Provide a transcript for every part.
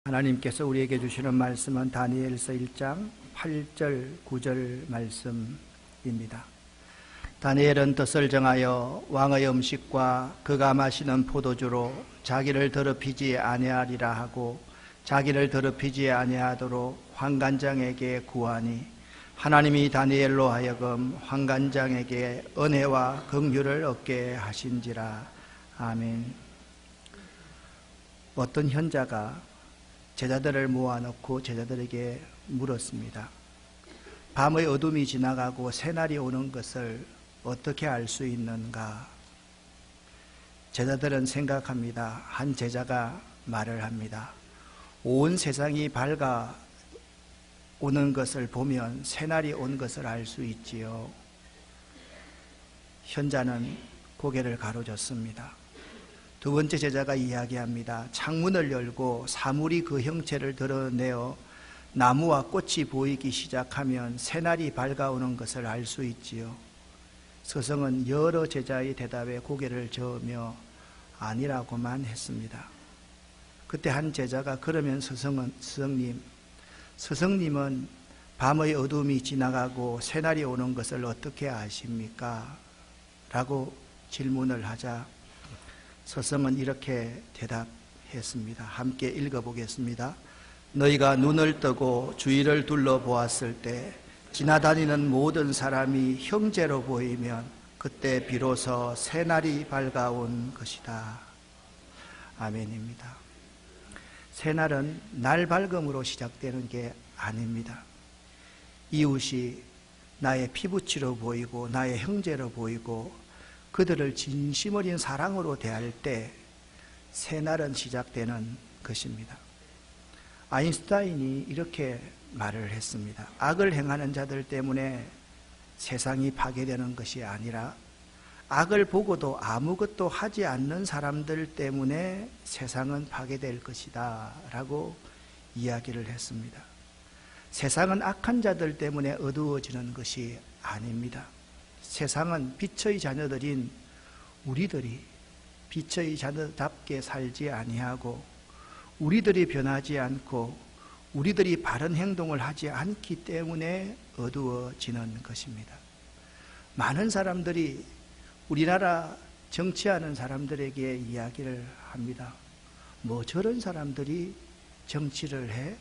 하나님께서 우리에게 주시는 말씀은 다니엘서 1장 8절 9절 말씀입니다. 다니엘은 뜻을 정하여 왕의 음식과 그가 마시는 포도주로 자기를 더럽히지 아니하리라 하고 자기를 더럽히지 아니하도록 환관장에게 구하니 하나님이 다니엘로 하여금 환관장에게 은혜와 긍휼을 얻게 하신지라. 아멘. 어떤 현자가 제자들을 모아놓고 제자들에게 물었습니다. 밤의 어둠이 지나가고 새날이 오는 것을 어떻게 알 수 있는가? 제자들은 생각합니다. 한 제자가 말을 합니다. 온 세상이 밝아 오는 것을 보면 새날이 온 것을 알 수 있지요. 현자는 고개를 가로젓습니다. 두 번째 제자가 이야기합니다. 창문을 열고 사물이 그 형체를 드러내어 나무와 꽃이 보이기 시작하면 새날이 밝아오는 것을 알 수 있지요. 스승은 여러 제자의 대답에 고개를 저으며 아니라고만 했습니다. 그때 한 제자가 그러면 스승님은 밤의 어둠이 지나가고 새날이 오는 것을 어떻게 아십니까? 라고 질문을 하자 스승은 이렇게 대답했습니다. 함께 읽어보겠습니다. 너희가 눈을 뜨고 주위를 둘러보았을 때 지나다니는 모든 사람이 형제로 보이면 그때 비로소 새날이 밝아온 것이다. 아멘입니다. 새날은 날 밝음으로 시작되는 게 아닙니다. 이웃이 나의 피부치로 보이고 나의 형제로 보이고 그들을 진심 어린 사랑으로 대할 때 새날은 시작되는 것입니다. 아인슈타인이 이렇게 말을 했습니다. 악을 행하는 자들 때문에 세상이 파괴되는 것이 아니라 악을 보고도 아무것도 하지 않는 사람들 때문에 세상은 파괴될 것이다 라고 이야기를 했습니다. 세상은 악한 자들 때문에 어두워지는 것이 아닙니다. 세상은 빛의 자녀들인 우리들이 빛의 자녀답게 살지 아니하고 우리들이 변하지 않고 우리들이 바른 행동을 하지 않기 때문에 어두워지는 것입니다. 많은 사람들이 우리나라 정치하는 사람들에게 이야기를 합니다. 뭐 저런 사람들이 정치를 해?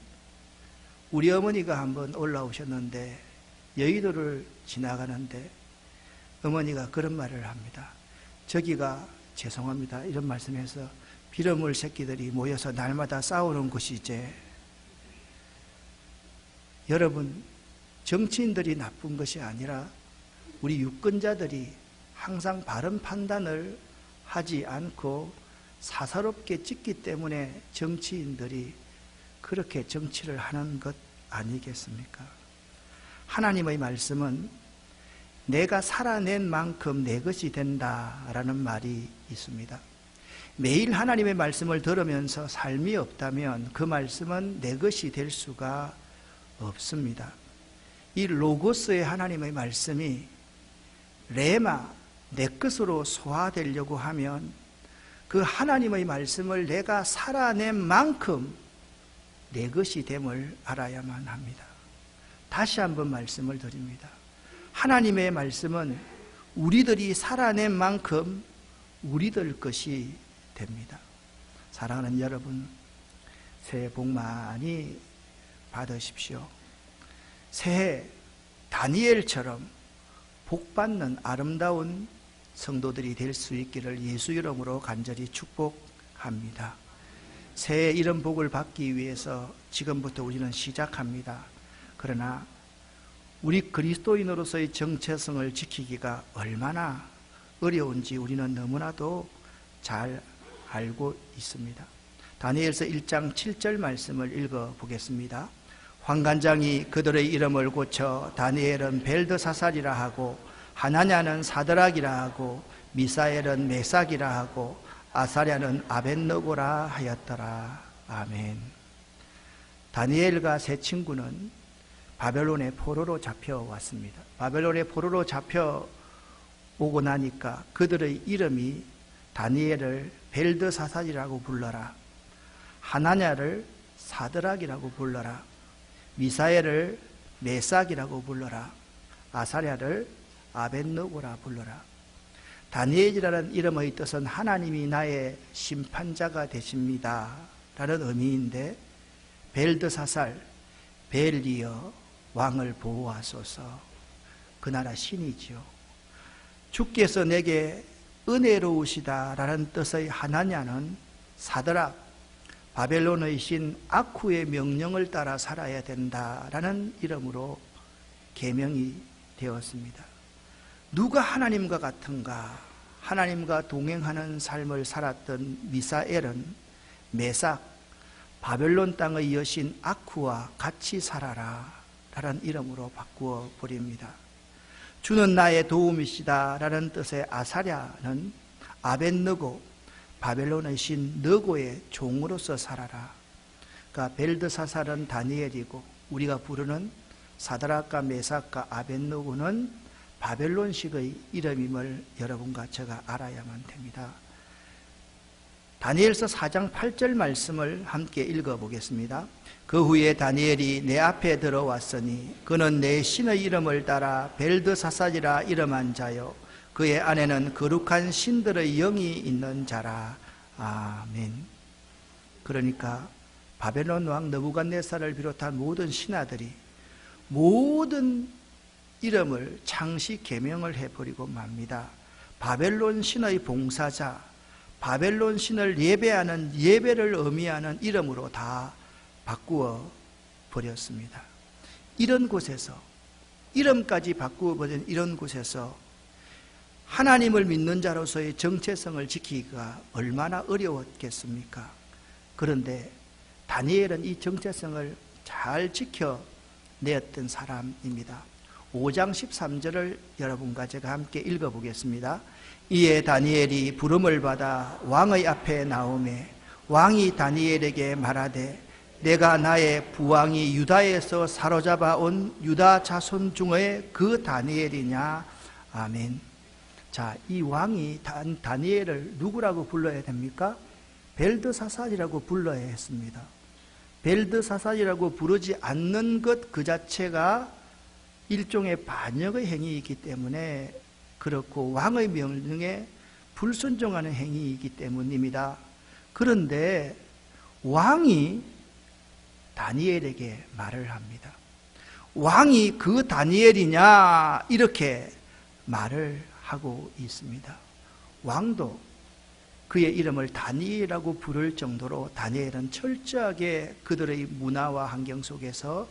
우리 어머니가 한번 올라오셨는데 여의도를 지나가는데 어머니가 그런 말을 합니다. 저기가 죄송합니다. 이런 말씀해서 빌어먹을 새끼들이 모여서 날마다 싸우는 곳이지. 여러분, 정치인들이 나쁜 것이 아니라 우리 유권자들이 항상 바른 판단을 하지 않고 사사롭게 찍기 때문에 정치인들이 그렇게 정치를 하는 것 아니겠습니까? 하나님의 말씀은 내가 살아낸 만큼 내 것이 된다라는 말이 있습니다. 매일 하나님의 말씀을 들으면서 삶이 없다면 그 말씀은 내 것이 될 수가 없습니다. 이 로고스의 하나님의 말씀이 레마, 내 것으로 소화되려고 하면 그 하나님의 말씀을 내가 살아낸 만큼 내 것이 됨을 알아야만 합니다. 다시 한번 말씀을 드립니다. 하나님의 말씀은 우리들이 살아낸 만큼 우리들 것이 됩니다. 사랑하는 여러분, 새해 복 많이 받으십시오. 새해 다니엘처럼 복받는 아름다운 성도들이 될 수 있기를 예수 이름으로 간절히 축복합니다. 새해 이런 복을 받기 위해서 지금부터 우리는 시작합니다. 그러나 우리 그리스도인으로서의 정체성을 지키기가 얼마나 어려운지 우리는 너무나도 잘 알고 있습니다. 다니엘서 1장 7절 말씀을 읽어보겠습니다. 환관장이 그들의 이름을 고쳐 다니엘은 벨드사살이라 하고 하나냐는 사드락이라 하고 미사엘은 메삭이라 하고 아사랴는 아벳느고라 하였더라. 아멘. 다니엘과 세 친구는 바벨론의 포로로 잡혀왔습니다. 바벨론의 포로로 잡혀오고 나니까 그들의 이름이 다니엘을 벨드사살이라고 불러라, 하나냐를 사드락이라고 불러라. 미사엘을 메삭이라고 불러라. 아사랴를 아벳느고라 불러라. 다니엘이라는 이름의 뜻은 하나님이 나의 심판자가 되십니다 라는 의미인데, 벨드사살, 벨리어 왕을 보호하소서. 그 나라 신이지요. 주께서 내게 은혜로우시다 라는 뜻의 하나냐는 사드락, 바벨론의 신 아쿠의 명령을 따라 살아야 된다라는 이름으로 계명이 되었습니다. 누가 하나님과 같은가? 하나님과 동행하는 삶을 살았던 미사엘은 메삭, 바벨론 땅의 여신 아쿠와 같이 살아라 라는 이름으로 바꾸어 버립니다. 주는 나의 도움이시다 라는 뜻의 아사랴는 아벳느고, 바벨론의 신 느고의 종으로서 살아라. 그러니까 벨드사살은 다니엘이고, 우리가 부르는 사드락과 메삭과 아벳느고는 바벨론식의 이름임을 여러분과 제가 알아야만 됩니다. 다니엘서 4장 8절 말씀을 함께 읽어보겠습니다. 그 후에 다니엘이 내 앞에 들어왔으니 그는 내 신의 이름을 따라 벨드사살이라 이름한 자요 그의 안에는 거룩한 신들의 영이 있는 자라. 아멘. 그러니까 바벨론 왕 느부갓네살을 비롯한 모든 신하들이 모든 이름을 창시 계명을 해버리고 맙니다. 바벨론 신의 봉사자, 바벨론 신을 예배하는, 예배를 의미하는 이름으로 다 바꾸어 버렸습니다. 이런 곳에서, 이름까지 바꾸어 버린 이런 곳에서 하나님을 믿는 자로서의 정체성을 지키기가 얼마나 어려웠겠습니까? 그런데 다니엘은 이 정체성을 잘 지켜내었던 사람입니다. 5장 13절을 여러분과 제가 함께 읽어보겠습니다. 이에 다니엘이 부름을 받아 왕의 앞에 나오매 왕이 다니엘에게 말하되 내가 나의 부왕이 유다에서 사로잡아 온 유다 자손 중에 그 다니엘이냐. 아멘. 자, 이 왕이 다니엘을 누구라고 불러야 됩니까? 벨드사살이라고 불러야 했습니다. 벨드사살이라고 부르지 않는 것 그 자체가 일종의 반역의 행위이기 때문에 그렇고 왕의 명령에 불순종하는 행위이기 때문입니다. 그런데 왕이 다니엘에게 말을 합니다. 왕이 그 다니엘이냐 이렇게 말을 하고 있습니다. 왕도 그의 이름을 다니엘이라고 부를 정도로 다니엘은 철저하게 그들의 문화와 환경 속에서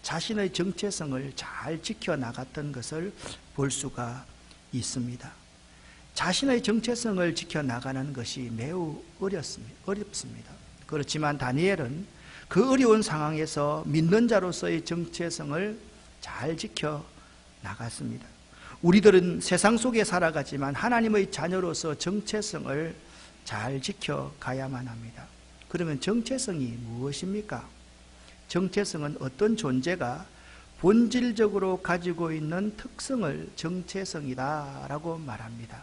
자신의 정체성을 잘 지켜나갔던 것을 볼 수가 있습니다. 자신의 정체성을 지켜나가는 것이 매우 어렵습니다. 그렇지만 다니엘은 그 어려운 상황에서 믿는 자로서의 정체성을 잘 지켜나갔습니다. 우리들은 세상 속에 살아가지만 하나님의 자녀로서 정체성을 잘 지켜가야만 합니다. 그러면 정체성이 무엇입니까? 정체성은 어떤 존재가 본질적으로 가지고 있는 특성을 정체성이다라고 말합니다.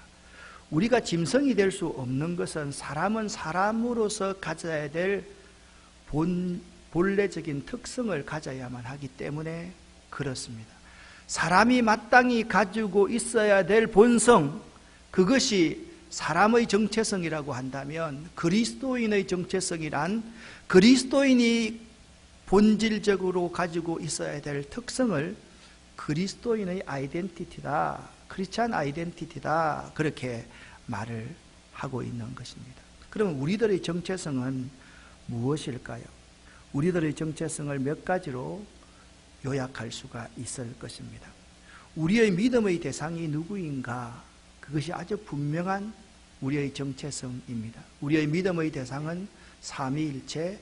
우리가 짐승이 될 수 없는 것은 사람은 사람으로서 가져야 될 본래적인 특성을 가져야만 하기 때문에 그렇습니다. 사람이 마땅히 가지고 있어야 될 본성, 그것이 사람의 정체성이라고 한다면 그리스도인의 정체성이란 그리스도인이 본질적으로 가지고 있어야 될 특성을 그리스도인의 아이덴티티다, 크리스찬 아이덴티티다, 그렇게 말을 하고 있는 것입니다. 그러면 우리들의 정체성은 무엇일까요? 우리들의 정체성을 몇 가지로 요약할 수가 있을 것입니다. 우리의 믿음의 대상이 누구인가? 그것이 아주 분명한 우리의 정체성입니다. 우리의 믿음의 대상은 삼위일체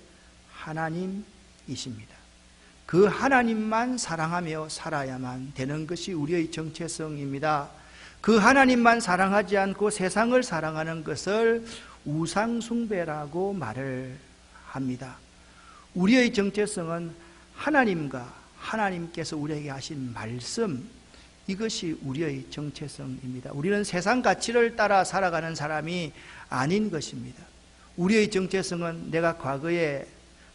하나님이십니다. 그 하나님만 사랑하며 살아야만 되는 것이 우리의 정체성입니다. 그 하나님만 사랑하지 않고 세상을 사랑하는 것을 우상숭배라고 말을 합니다. 우리의 정체성은 하나님과 하나님께서 우리에게 하신 말씀, 이것이 우리의 정체성입니다. 우리는 세상 가치를 따라 살아가는 사람이 아닌 것입니다. 우리의 정체성은 내가 과거에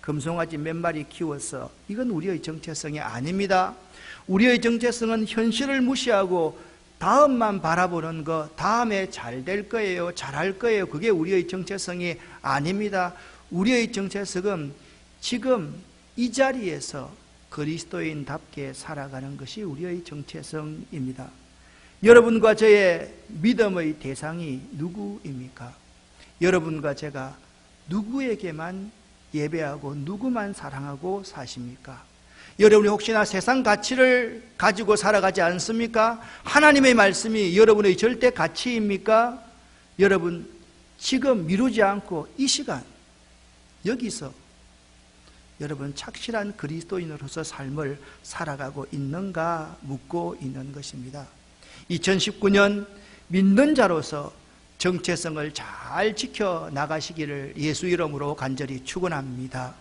금송아지 몇 마리 키워서 이건 우리의 정체성이 아닙니다. 우리의 정체성은 현실을 무시하고 다음만 바라보는 것, 다음에 잘 될 거예요, 잘할 거예요. 그게 우리의 정체성이 아닙니다. 우리의 정체성은 지금 이 자리에서 그리스도인답게 살아가는 것이 우리의 정체성입니다. 여러분과 저의 믿음의 대상이 누구입니까? 여러분과 제가 누구에게만 예배하고 누구만 사랑하고 사십니까? 여러분이 혹시나 세상 가치를 가지고 살아가지 않습니까? 하나님의 말씀이 여러분의 절대 가치입니까? 여러분 지금 미루지 않고 이 시간 여기서 여러분 착실한 그리스도인으로서 삶을 살아가고 있는가 묻고 있는 것입니다. 2019년 믿는 자로서 정체성을 잘 지켜나가시기를 예수 이름으로 간절히 축원합니다.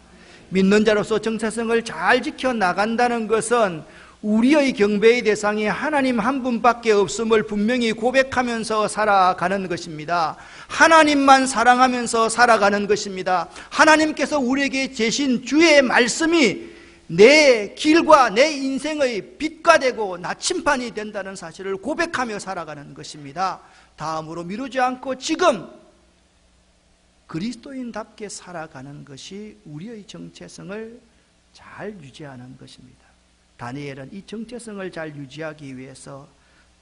믿는 자로서 정체성을 잘 지켜나간다는 것은 우리의 경배의 대상이 하나님 한 분밖에 없음을 분명히 고백하면서 살아가는 것입니다. 하나님만 사랑하면서 살아가는 것입니다. 하나님께서 우리에게 제신 주의 말씀이 내 길과 내 인생의 빛과 되고 나침반이 된다는 사실을 고백하며 살아가는 것입니다. 다음으로 미루지 않고 지금 그리스도인답게 살아가는 것이 우리의 정체성을 잘 유지하는 것입니다. 다니엘은 이 정체성을 잘 유지하기 위해서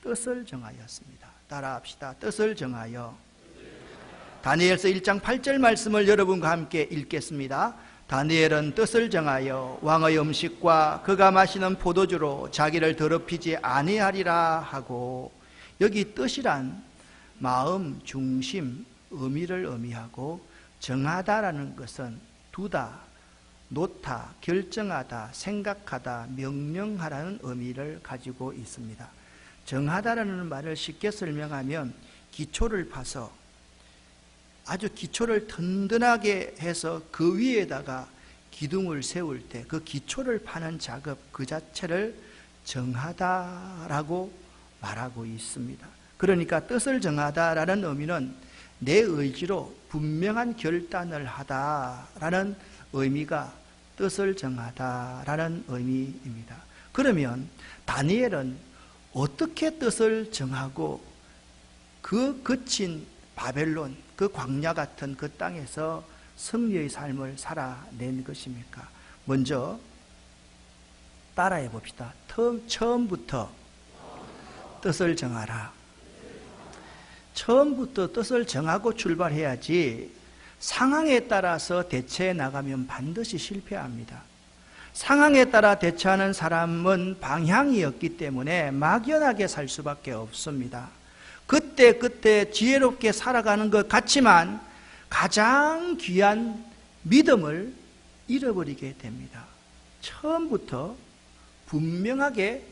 뜻을 정하였습니다. 따라합시다. 뜻을 정하여. 다니엘서 1장 8절 말씀을 여러분과 함께 읽겠습니다. 다니엘은 뜻을 정하여 왕의 음식과 그가 마시는 포도주로 자기를 더럽히지 아니하리라 하고, 여기 뜻이란 마음, 중심, 의미를 의미하고, 정하다라는 것은 두다, 놓다, 결정하다, 생각하다, 명령하라는 의미를 가지고 있습니다. 정하다라는 말을 쉽게 설명하면 기초를 파서 아주 기초를 든든하게 해서 그 위에다가 기둥을 세울 때 그 기초를 파는 작업 그 자체를 정하다라고 말하고 있습니다. 그러니까 뜻을 정하다라는 의미는 내 의지로 분명한 결단을 하다라는 의미가 뜻을 정하다라는 의미입니다. 그러면 다니엘은 어떻게 뜻을 정하고 그 거친 바벨론, 그 광야 같은 그 땅에서 승리의 삶을 살아낸 것입니까? 먼저 따라해 봅시다. 처음부터 뜻을 정하라. 처음부터 뜻을 정하고 출발해야지 상황에 따라서 대처해 나가면 반드시 실패합니다. 상황에 따라 대처하는 사람은 방향이 없기 때문에 막연하게 살 수밖에 없습니다. 그때 지혜롭게 살아가는 것 같지만 가장 귀한 믿음을 잃어버리게 됩니다. 처음부터 분명하게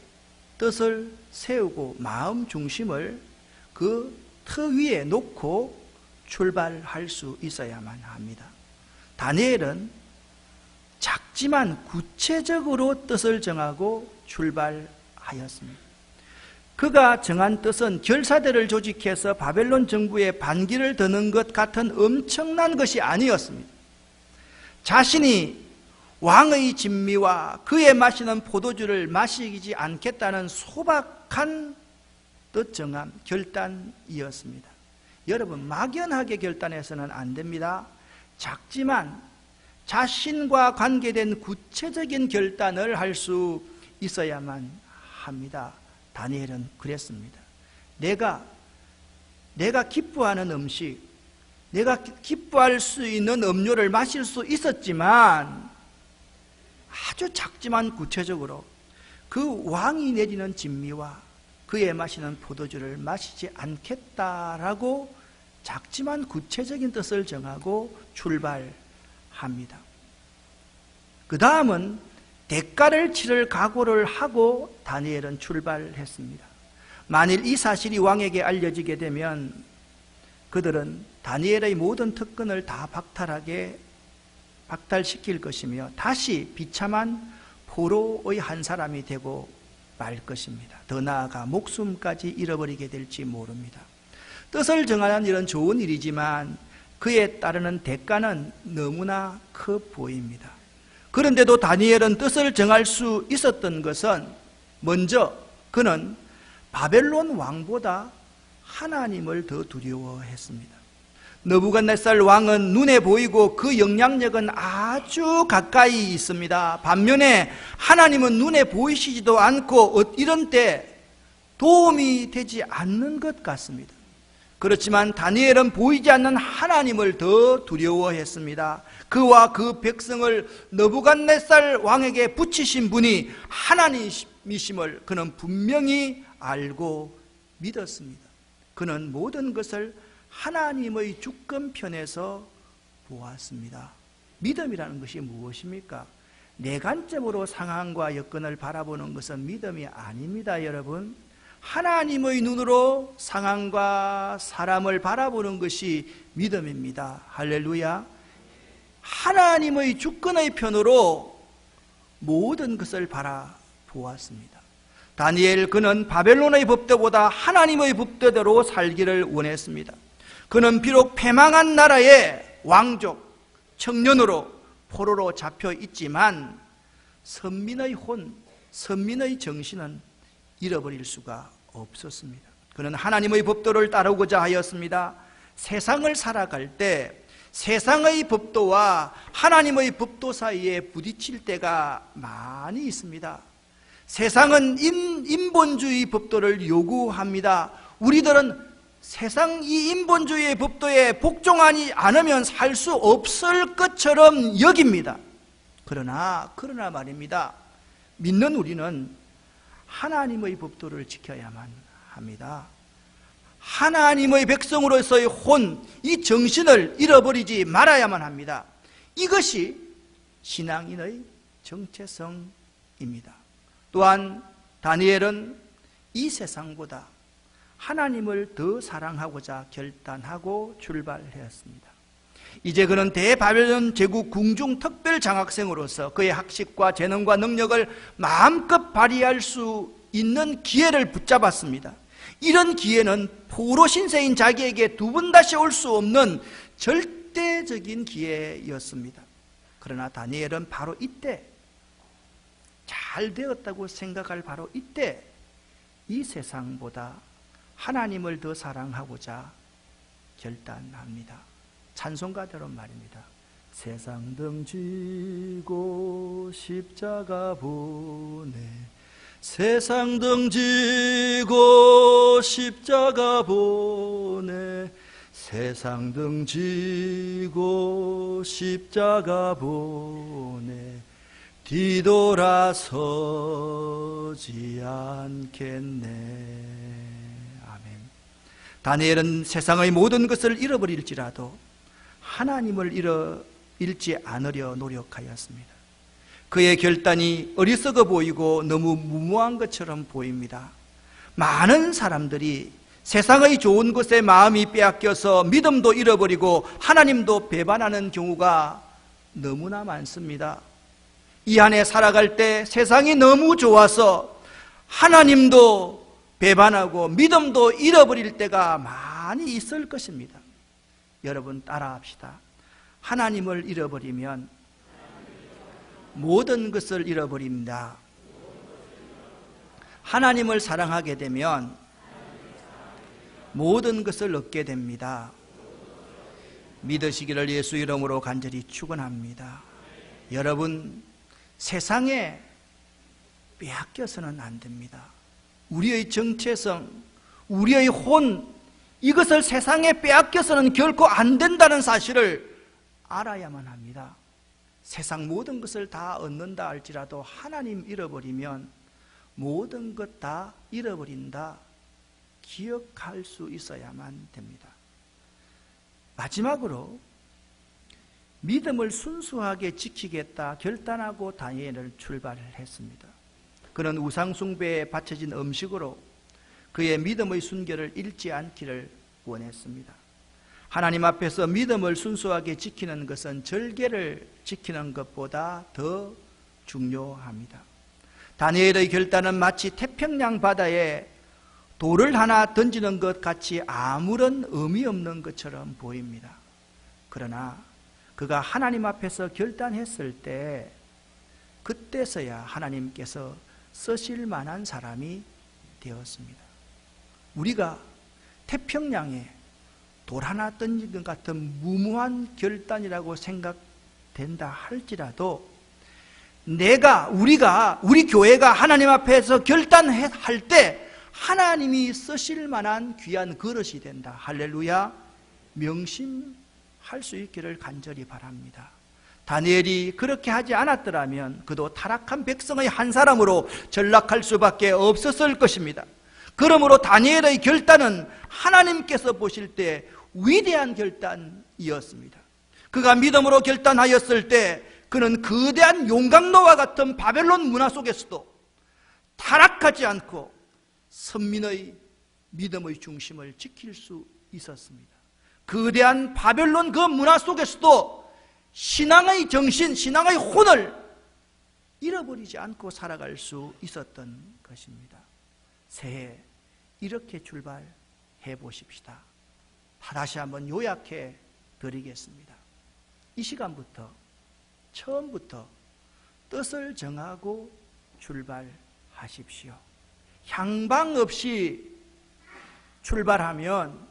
뜻을 세우고 마음 중심을 그 터 위에 놓고 출발할 수 있어야만 합니다. 다니엘은 작지만 구체적으로 뜻을 정하고 출발하였습니다. 그가 정한 뜻은 결사대를 조직해서 바벨론 정부에 반기를 드는 것 같은 엄청난 것이 아니었습니다. 자신이 왕의 진미와 그의 마시는 포도주를 마시지 않겠다는 소박한 뜻 정함, 결단이었습니다. 여러분, 막연하게 결단해서는 안 됩니다. 작지만 자신과 관계된 구체적인 결단을 할 수 있어야만 합니다. 다니엘은 그랬습니다. 내가 기뻐하는 음식, 내가 기뻐할 수 있는 음료를 마실 수 있었지만 아주 작지만 구체적으로 그 왕이 내리는 진미와 그의 마시는 포도주를 마시지 않겠다라고 작지만 구체적인 뜻을 정하고 출발합니다. 그 다음은 대가를 치를 각오를 하고 다니엘은 출발했습니다. 만일 이 사실이 왕에게 알려지게 되면 그들은 다니엘의 모든 특권을 다 박탈시킬 것이며 다시 비참한 포로의 한 사람이 되고 말 것입니다. 더 나아가 목숨까지 잃어버리게 될지 모릅니다. 뜻을 정하는 일은 좋은 일이지만 그에 따르는 대가는 너무나 커 보입니다. 그런데도 다니엘은 뜻을 정할 수 있었던 것은 먼저 그는 바벨론 왕보다 하나님을 더 두려워했습니다. 느부갓네살 왕은 눈에 보이고 그 영향력은 아주 가까이 있습니다. 반면에 하나님은 눈에 보이시지도 않고 이런 때 도움이 되지 않는 것 같습니다. 그렇지만 다니엘은 보이지 않는 하나님을 더 두려워했습니다. 그와 그 백성을 느부갓네살 왕에게 붙이신 분이 하나님이심을 그는 분명히 알고 믿었습니다. 그는 모든 것을 하나님의 주권편에서 보았습니다. 믿음이라는 것이 무엇입니까? 내 관점으로 상황과 여건을 바라보는 것은 믿음이 아닙니다, 여러분. 하나님의 눈으로 상황과 사람을 바라보는 것이 믿음입니다. 할렐루야. 하나님의 주권의 편으로 모든 것을 바라보았습니다. 다니엘 그는 바벨론의 법도보다 하나님의 법도대로 살기를 원했습니다. 그는 비록 패망한 나라의 왕족, 청년으로 포로로 잡혀 있지만 선민의 혼, 선민의 정신은 잃어버릴 수가 없었습니다. 그는 하나님의 법도를 따르고자 하였습니다. 세상을 살아갈 때 세상의 법도와 하나님의 법도 사이에 부딪힐 때가 많이 있습니다. 세상은 인본주의 법도를 요구합니다. 우리들은 세상 이 인본주의의 법도에 복종하지 않으면 살 수 없을 것처럼 여깁니다. 그러나 말입니다. 믿는 우리는 하나님의 법도를 지켜야만 합니다. 하나님의 백성으로서의 혼, 이 정신을 잃어버리지 말아야만 합니다. 이것이 신앙인의 정체성입니다. 또한 다니엘은 이 세상보다 하나님을 더 사랑하고자 결단하고 출발하였습니다. 이제 그는 대바벨론 제국 궁중 특별 장학생으로서 그의 학식과 재능과 능력을 마음껏 발휘할 수 있는 기회를 붙잡았습니다. 이런 기회는 포로 신세인 자기에게 두 번 다시 올 수 없는 절대적인 기회였습니다. 그러나 다니엘은 바로 이때, 잘 되었다고 생각할 바로 이때 이 세상보다 하나님을 더 사랑하고자 결단합니다. 찬송가대로 말입니다. 세상 등지고 십자가 보내, 세상 등지고 십자가 보내, 세상 등지고 십자가 보내, 뒤돌아서지 않겠네. 다니엘은 세상의 모든 것을 잃어버릴지라도 하나님을 잃지 않으려 노력하였습니다. 그의 결단이 어리석어 보이고 너무 무모한 것처럼 보입니다. 많은 사람들이 세상의 좋은 것에 마음이 빼앗겨서 믿음도 잃어버리고 하나님도 배반하는 경우가 너무나 많습니다. 이 안에 살아갈 때 세상이 너무 좋아서 하나님도 배반하고 믿음도 잃어버릴 때가 많이 있을 것입니다. 여러분 따라합시다. 하나님을 잃어버리면 모든 것을 잃어버립니다. 하나님을 사랑하게 되면 모든 것을 얻게 됩니다. 믿으시기를 예수 이름으로 간절히 축원합니다. 여러분, 세상에 빼앗겨서는 안 됩니다. 우리의 정체성, 우리의 혼, 이것을 세상에 빼앗겨서는 결코 안 된다는 사실을 알아야만 합니다. 세상 모든 것을 다 얻는다 할지라도 하나님 잃어버리면 모든 것 다 잃어버린다, 기억할 수 있어야만 됩니다. 마지막으로 믿음을 순수하게 지키겠다 결단하고 다니엘을 출발했습니다. 그는 우상숭배에 바쳐진 음식으로 그의 믿음의 순결을 잃지 않기를 원했습니다. 하나님 앞에서 믿음을 순수하게 지키는 것은 절개를 지키는 것보다 더 중요합니다. 다니엘의 결단은 마치 태평양 바다에 돌을 하나 던지는 것 같이 아무런 의미 없는 것처럼 보입니다. 그러나 그가 하나님 앞에서 결단했을 때 그때서야 하나님께서 쓰실 만한 사람이 되었습니다. 우리가 태평양에 돌 하나 던진 것 같은 무모한 결단이라고 생각된다 할지라도 우리 교회가 하나님 앞에서 결단할 때 하나님이 쓰실 만한 귀한 그릇이 된다. 할렐루야. 명심할 수 있기를 간절히 바랍니다. 다니엘이 그렇게 하지 않았더라면 그도 타락한 백성의 한 사람으로 전락할 수밖에 없었을 것입니다. 그러므로 다니엘의 결단은 하나님께서 보실 때 위대한 결단이었습니다. 그가 믿음으로 결단하였을 때 그는 거대한 용광로와 같은 바벨론 문화 속에서도 타락하지 않고 선민의 믿음의 중심을 지킬 수 있었습니다. 거대한 바벨론 그 문화 속에서도 신앙의 정신, 신앙의 혼을 잃어버리지 않고 살아갈 수 있었던 것입니다. 새해 이렇게 출발해 보십시다. 다시 한번 요약해 드리겠습니다. 이 시간부터 처음부터 뜻을 정하고 출발하십시오. 향방 없이 출발하면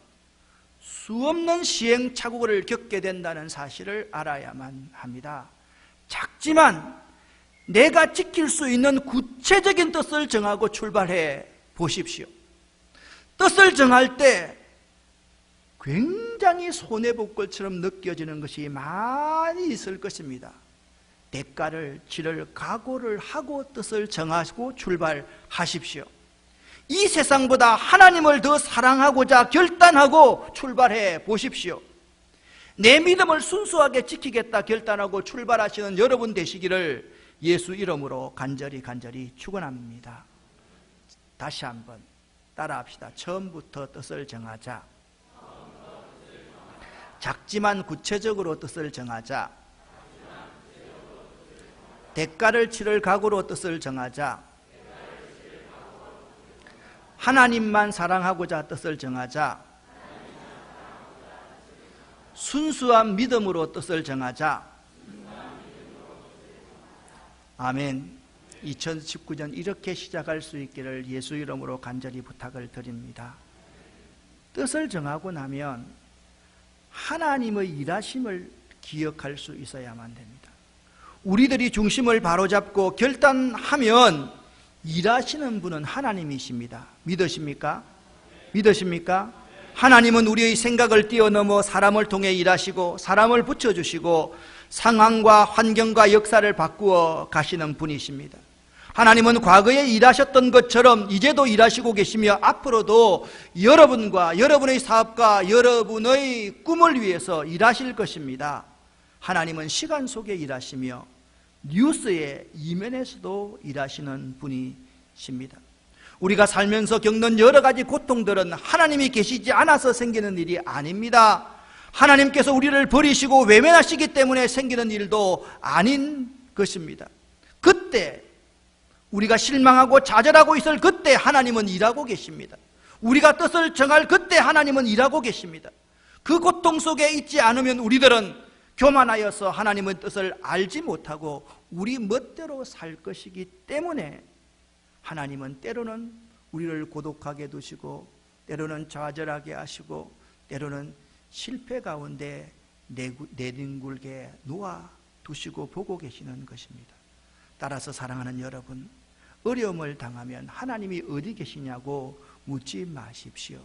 수없는 시행착오를 겪게 된다는 사실을 알아야만 합니다. 작지만 내가 지킬 수 있는 구체적인 뜻을 정하고 출발해 보십시오. 뜻을 정할 때 굉장히 손해볼 것처럼 느껴지는 것이 많이 있을 것입니다. 대가를 치를 각오를 하고 뜻을 정하고 출발하십시오. 이 세상보다 하나님을 더 사랑하고자 결단하고 출발해 보십시오. 내 믿음을 순수하게 지키겠다 결단하고 출발하시는 여러분 되시기를 예수 이름으로 간절히 축원합니다. 다시 한번 따라합시다. 처음부터 뜻을 정하자. 작지만 구체적으로 뜻을 정하자. 대가를 치를 각오로 뜻을 정하자. 하나님만 사랑하고자 뜻을 정하자. 순수한 믿음으로 뜻을 정하자. 아멘. 2019년 이렇게 시작할 수 있기를 예수 이름으로 간절히 부탁을 드립니다. 뜻을 정하고 나면 하나님의 일하심을 기억할 수 있어야만 됩니다. 우리들이 중심을 바로잡고 결단하면 일하시는 분은 하나님이십니다. 믿으십니까? 믿으십니까? 하나님은 우리의 생각을 뛰어넘어 사람을 통해 일하시고 사람을 붙여주시고 상황과 환경과 역사를 바꾸어 가시는 분이십니다. 하나님은 과거에 일하셨던 것처럼 이제도 일하시고 계시며 앞으로도 여러분과 여러분의 사업과 여러분의 꿈을 위해서 일하실 것입니다. 하나님은 시간 속에 일하시며 뉴스의 이면에서도 일하시는 분이십니다. 우리가 살면서 겪는 여러 가지 고통들은 하나님이 계시지 않아서 생기는 일이 아닙니다. 하나님께서 우리를 버리시고 외면하시기 때문에 생기는 일도 아닌 것입니다. 그때 우리가 실망하고 좌절하고 있을 그때 하나님은 일하고 계십니다. 우리가 뜻을 정할 그때 하나님은 일하고 계십니다. 그 고통 속에 있지 않으면 우리들은 교만하여서 하나님의 뜻을 알지 못하고 우리 멋대로 살 것이기 때문에 하나님은 때로는 우리를 고독하게 두시고 때로는 좌절하게 하시고 때로는 실패 가운데 내뒹굴게 놓아두시고 보고 계시는 것입니다. 따라서 사랑하는 여러분, 어려움을 당하면 하나님이 어디 계시냐고 묻지 마십시오.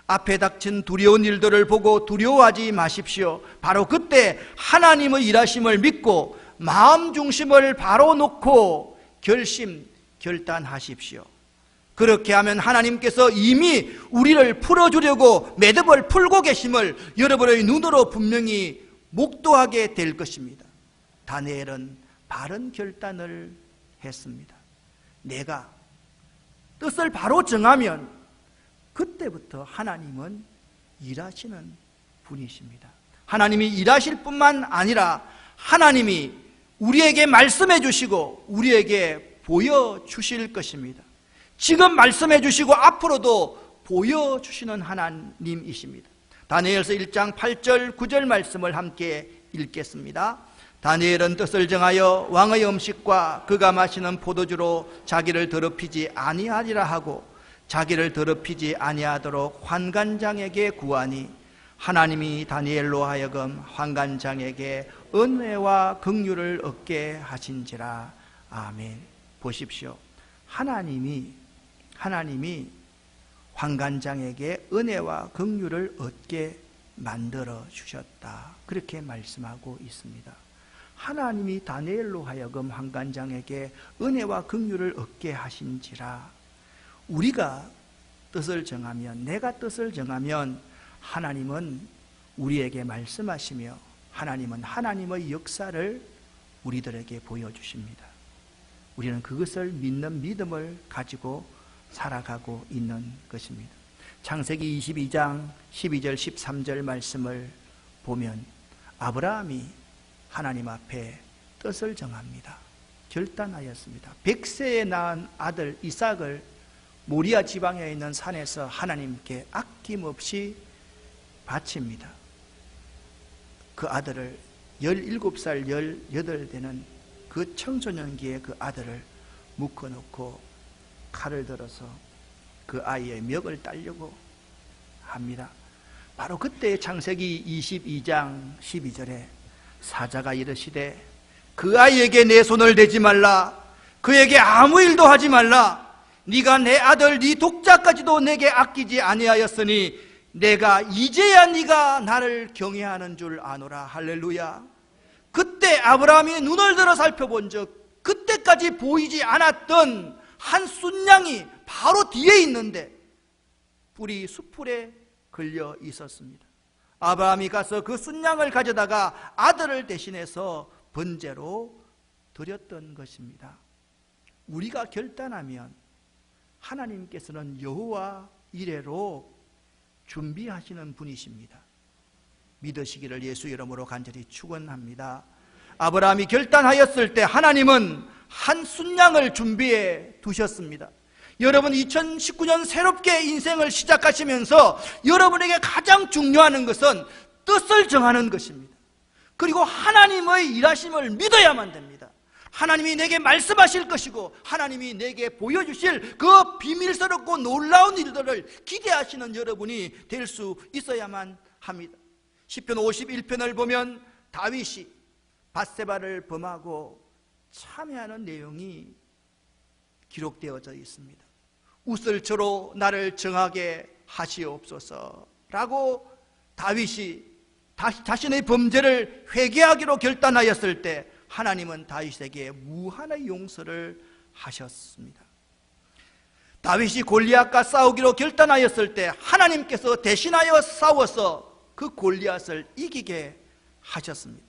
앞에 닥친 두려운 일들을 보고 두려워하지 마십시오. 바로 그때 하나님의 일하심을 믿고 마음 중심을 바로 놓고 결단하십시오. 그렇게 하면 하나님께서 이미 우리를 풀어주려고 매듭을 풀고 계심을 여러분의 눈으로 분명히 목도하게 될 것입니다. 다니엘은 바른 결단을 했습니다. 내가 뜻을 바로 정하면 그때부터 하나님은 일하시는 분이십니다. 하나님이 일하실 뿐만 아니라 하나님이 우리에게 말씀해 주시고 우리에게 보여주실 것입니다. 지금 말씀해 주시고 앞으로도 보여주시는 하나님이십니다. 다니엘서 1장 8절 9절 말씀을 함께 읽겠습니다. 다니엘은 뜻을 정하여 왕의 음식과 그가 마시는 포도주로 자기를 더럽히지 아니하리라 하고 자기를 더럽히지 아니하도록 환관장에게 구하니 하나님이 다니엘로 하여금 환관장에게 은혜와 긍휼을 얻게 하신지라. 아멘. 보십시오. 하나님이 환관장에게 은혜와 긍휼을 얻게 만들어 주셨다. 그렇게 말씀하고 있습니다. 하나님이 다니엘로 하여금 환관장에게 은혜와 긍휼을 얻게 하신지라. 우리가 뜻을 정하면, 내가 뜻을 정하면 하나님은 우리에게 말씀하시며 하나님은 하나님의 역사를 우리들에게 보여주십니다. 우리는 그것을 믿는 믿음을 가지고 살아가고 있는 것입니다. 창세기 22장 12절 13절 말씀을 보면 아브라함이 하나님 앞에 뜻을 정합니다. 결단하였습니다. 100세에 낳은 아들 이삭을 모리아 지방에 있는 산에서 하나님께 아낌없이 바칩니다. 그 아들을 17살, 18되는 그 청소년기에 그 아들을 묶어놓고 칼을 들어서 그 아이의 멱을 따려고 합니다. 바로 그때 창세기 22장 12절에 사자가 이르시되 그 아이에게 내 손을 대지 말라. 그에게 아무 일도 하지 말라. 네가 내 아들 네 독자까지도 내게 아끼지 아니하였으니 내가 이제야 네가 나를 경외하는 줄 아노라. 할렐루야. 그때 아브라함이 눈을 들어 살펴본 적 그때까지 보이지 않았던 한 순양이 바로 뒤에 있는데 뿔이 숯불에 걸려 있었습니다. 아브라함이 가서 그 순양을 가져다가 아들을 대신해서 번제로 드렸던 것입니다. 우리가 결단하면 하나님께서는 여호와 이레로 준비하시는 분이십니다. 믿으시기를 예수 이름으로 간절히 축원합니다. 아브라함이 결단하였을 때 하나님은 한 순양을 준비해 두셨습니다. 여러분 2019년 새롭게 인생을 시작하시면서 여러분에게 가장 중요한 것은 뜻을 정하는 것입니다. 그리고 하나님의 일하심을 믿어야만 됩니다. 하나님이 내게 말씀하실 것이고 하나님이 내게 보여주실 그 비밀스럽고 놀라운 일들을 기대하시는 여러분이 될 수 있어야만 합니다. 시편 51편을 보면 다윗이 밧세바를 범하고 참회하는 내용이 기록되어져 있습니다. 우슬초로 나를 정하게 하시옵소서 라고 다윗이 자신의 범죄를 회개하기로 결단하였을 때 하나님은 다윗에게 무한의 용서를 하셨습니다. 다윗이 골리앗과 싸우기로 결단하였을 때 하나님께서 대신하여 싸워서 그 골리앗을 이기게 하셨습니다.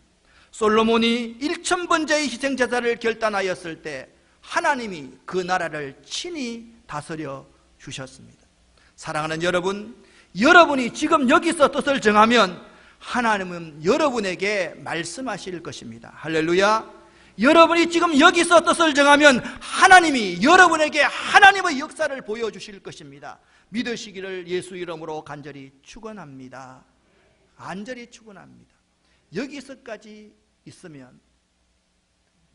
솔로몬이 1000번째의 희생제사를 결단하였을 때 하나님이 그 나라를 친히 다스려 주셨습니다. 사랑하는 여러분, 여러분이 지금 여기서 뜻을 정하면 하나님은 여러분에게 말씀하실 것입니다. 할렐루야. 여러분이 지금 여기서 뜻을 정하면 하나님이 여러분에게 하나님의 역사를 보여주실 것입니다. 믿으시기를 예수 이름으로 간절히 축원합니다. 간절히 축원합니다. 여기서까지 있으면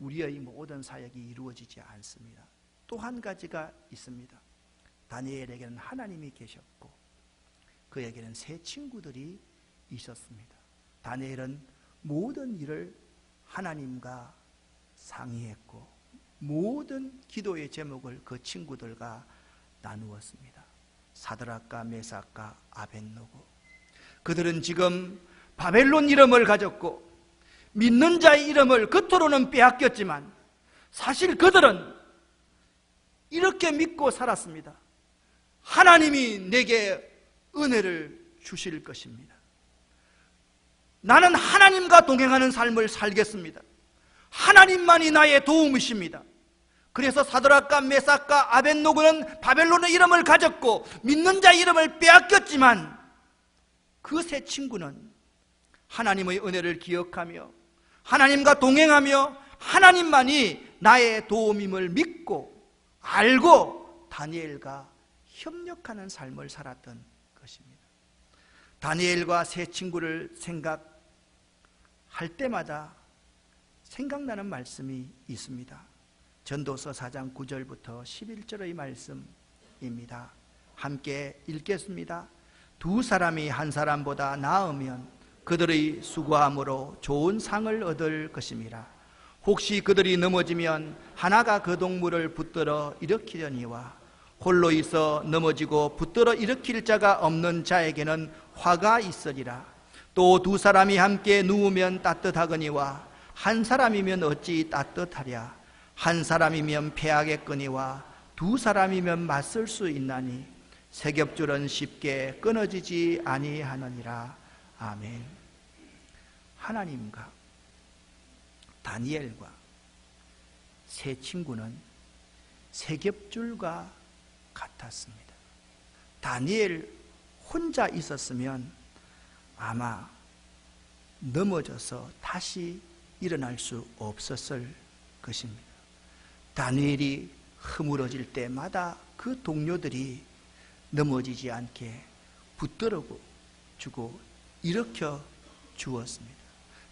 우리의 모든 사역이 이루어지지 않습니다. 또 한 가지가 있습니다. 다니엘에게는 하나님이 계셨고 그에게는 세 친구들이 있었습니다. 다니엘은 모든 일을 하나님과 상의했고 모든 기도의 제목을 그 친구들과 나누었습니다. 사드락과 메삭과 아벳노고, 그들은 지금 바벨론 이름을 가졌고 믿는 자의 이름을 겉으로는 빼앗겼지만 사실 그들은 이렇게 믿고 살았습니다. 하나님이 내게 은혜를 주실 것입니다. 나는 하나님과 동행하는 삶을 살겠습니다. 하나님만이 나의 도움이십니다. 그래서 사드락과 메삭과 아벳노고는 바벨론의 이름을 가졌고 믿는 자의 이름을 빼앗겼지만 그 세 친구는 하나님의 은혜를 기억하며 하나님과 동행하며 하나님만이 나의 도움임을 믿고 알고 다니엘과 협력하는 삶을 살았던 것입니다. 다니엘과 세 친구를 생각할 때마다 생각나는 말씀이 있습니다. 전도서 4장 9절부터 11절의 말씀입니다. 함께 읽겠습니다. 두 사람이 한 사람보다 나으면 그들의 수고함으로 좋은 상을 얻을 것임이라. 혹시 그들이 넘어지면 하나가 그 동물을 붙들어 일으키려니와 홀로 있어 넘어지고 붙들어 일으킬 자가 없는 자에게는 화가 있으리라. 또 두 사람이 함께 누우면 따뜻하거니와 한 사람이면 어찌 따뜻하랴. 한 사람이면 패하겠거니와 두 사람이면 맞설 수 있나니 세겹줄은 쉽게 끊어지지 아니하느니라. 아멘. 하나님과 다니엘과 세 친구는 세겹줄과 같았습니다. 다니엘 혼자 있었으면 아마 넘어져서 다시 일어날 수 없었을 것입니다. 다니엘이 허물어질 때마다 그 동료들이 넘어지지 않게 붙들어 주고 일으켜 주었습니다.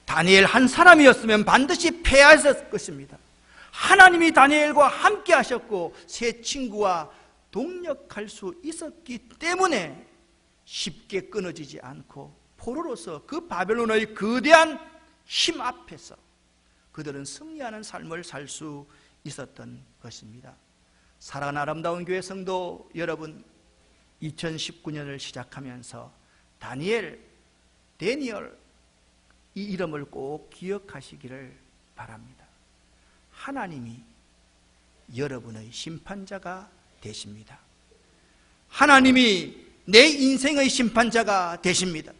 다니엘 한 사람이었으면 반드시 패하였을 것입니다. 하나님이 다니엘과 함께 하셨고 세 친구와 동력할 수 있었기 때문에 쉽게 끊어지지 않고 포로로서 그 바벨론의 거대한 힘 앞에서 그들은 승리하는 삶을 살 수 있었던 것입니다. 사랑하는 아름다운 교회 성도 여러분, 2019년을 시작하면서 다니엘 이 이름을 꼭 기억하시기를 바랍니다. 하나님이 여러분의 심판자가 되십니다. 하나님이 내 인생의 심판자가 되십니다.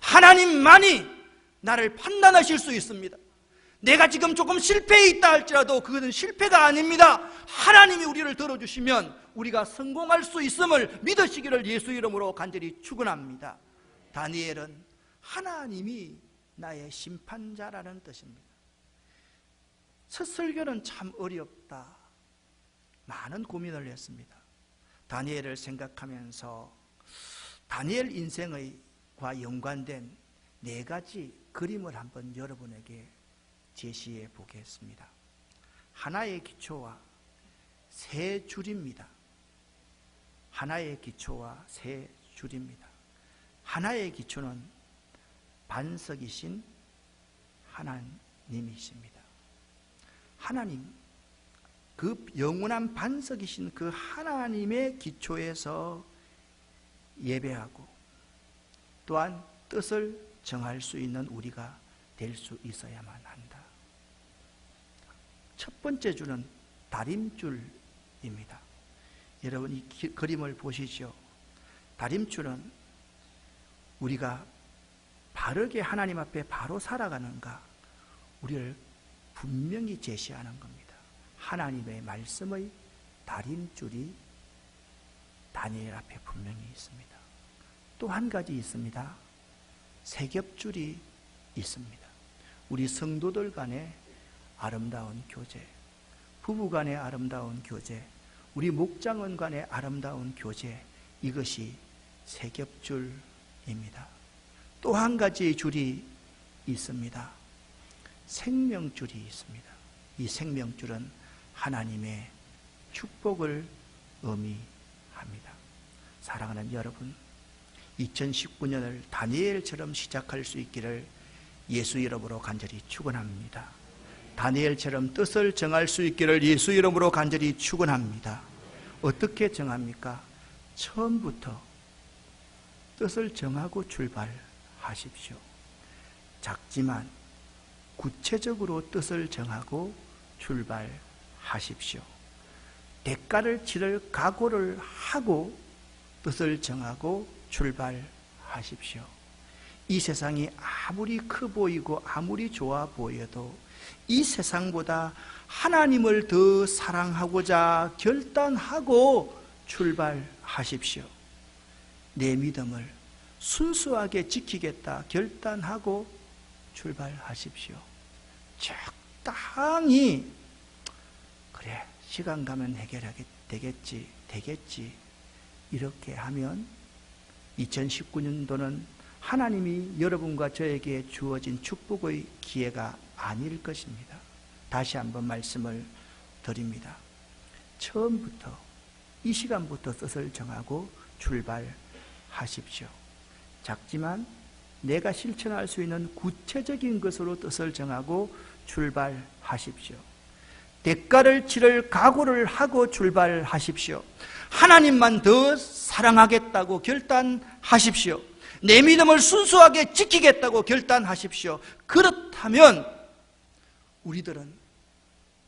하나님만이 나를 판단하실 수 있습니다. 내가 지금 조금 실패해 있다 할지라도 그것은 실패가 아닙니다. 하나님이 우리를 들어주시면 우리가 성공할 수 있음을 믿으시기를 예수 이름으로 간절히 축원합니다. 다니엘은 하나님이 나의 심판자라는 뜻입니다. 첫 설교는 참 어렵다. 많은 고민을 했습니다. 다니엘을 생각하면서 다니엘 인생과 연관된 4가지 그림을 한번 여러분에게 제시해 보겠습니다. 하나의 기초와 세 줄입니다. 하나의 기초와 세 줄입니다. 하나의 기초는 반석이신 하나님이십니다. 하나님, 그 영원한 반석이신 그 하나님의 기초에서 예배하고 또한 뜻을 정할 수 있는 우리가 될 수 있어야만 한다. 첫 번째 줄은 다림줄입니다. 여러분 이 그림을 보시죠. 다림줄은 우리가 바르게 하나님 앞에 바로 살아가는가 우리를 분명히 제시하는 겁니다. 하나님의 말씀의 다림줄이 다니엘 앞에 분명히 있습니다. 또 한 가지 있습니다. 세겹줄이 있습니다. 우리 성도들 간의 아름다운 교제, 부부 간의 아름다운 교제, 우리 목장원 간의 아름다운 교제, 이것이 세겹줄입니다. 또 한 가지의 줄이 있습니다. 생명줄이 있습니다. 이 생명줄은 하나님의 축복을 의미합니다. 사랑하는 여러분, 2019년을 다니엘처럼 시작할 수 있기를 예수 이름으로 간절히 축원합니다. 다니엘처럼 뜻을 정할 수 있기를 예수 이름으로 간절히 축원합니다. 어떻게 정합니까? 처음부터 뜻을 정하고 출발하십시오. 작지만 구체적으로 뜻을 정하고 출발하십시오. 대가를 치를 각오를 하고 뜻을 정하고 출발하십시오. 이 세상이 아무리 커 보이고 아무리 좋아 보여도 이 세상보다 하나님을 더 사랑하고자 결단하고 출발하십시오. 내 믿음을 순수하게 지키겠다 결단하고 출발하십시오. 적당히 그래 시간 가면 해결하게 되겠지 이렇게 하면 2019년도는 하나님이 여러분과 저에게 주어진 축복의 기회가 아닐 것입니다. 다시 한번 말씀을 드립니다. 처음부터 이 시간부터 뜻을 정하고 출발하십시오. 작지만 내가 실천할 수 있는 구체적인 것으로 뜻을 정하고 출발하십시오. 대가를 치를 각오를 하고 출발하십시오. 하나님만 더 사랑하겠다고 결단하십시오. 내 믿음을 순수하게 지키겠다고 결단하십시오. 그렇다면 우리들은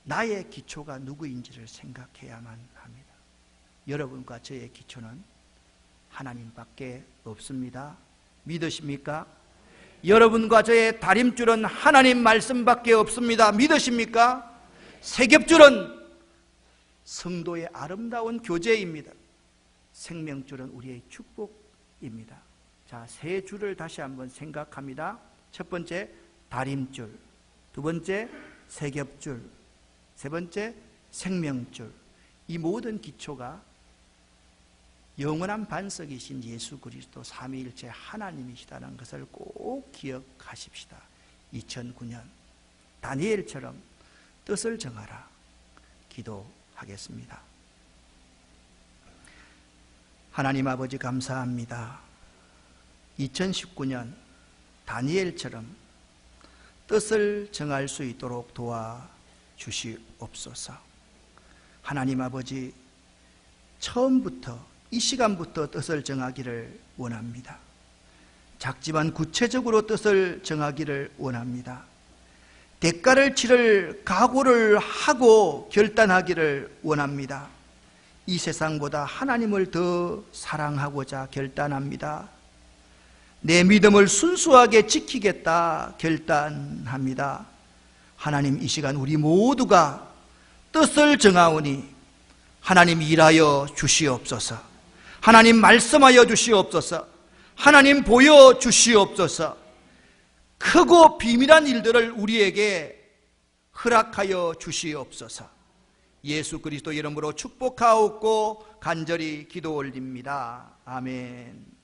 나의 기초가 누구인지를 생각해야만 합니다. 여러분과 저의 기초는 하나님밖에 없습니다. 믿으십니까? 여러분과 저의 다림줄은 하나님 말씀밖에 없습니다. 믿으십니까? 세겹줄은 성도의 아름다운 교제입니다. 생명줄은 우리의 축복입니다. 자, 세 줄을 다시 한번 생각합니다. 첫 번째 다림줄, 두 번째 세겹줄, 세 번째 생명줄. 이 모든 기초가 영원한 반석이신 예수 그리스도 삼위일체 하나님이시다는 것을 꼭 기억하십시다. 2009년 다니엘처럼 뜻을 정하라. 기도하겠습니다. 하나님 아버지 감사합니다. 2019년 다니엘처럼 뜻을 정할 수 있도록 도와주시옵소서. 하나님 아버지, 처음부터 이 시간부터 뜻을 정하기를 원합니다. 작지만 구체적으로 뜻을 정하기를 원합니다. 대가를 치를 각오를 하고 결단하기를 원합니다. 이 세상보다 하나님을 더 사랑하고자 결단합니다. 내 믿음을 순수하게 지키겠다 결단합니다. 하나님, 이 시간 우리 모두가 뜻을 정하오니 하나님 일하여 주시옵소서. 하나님 말씀하여 주시옵소서. 하나님 보여주시옵소서. 크고 비밀한 일들을 우리에게 허락하여 주시옵소서. 예수 그리스도 이름으로 축복하옵고 간절히 기도 올립니다. 아멘.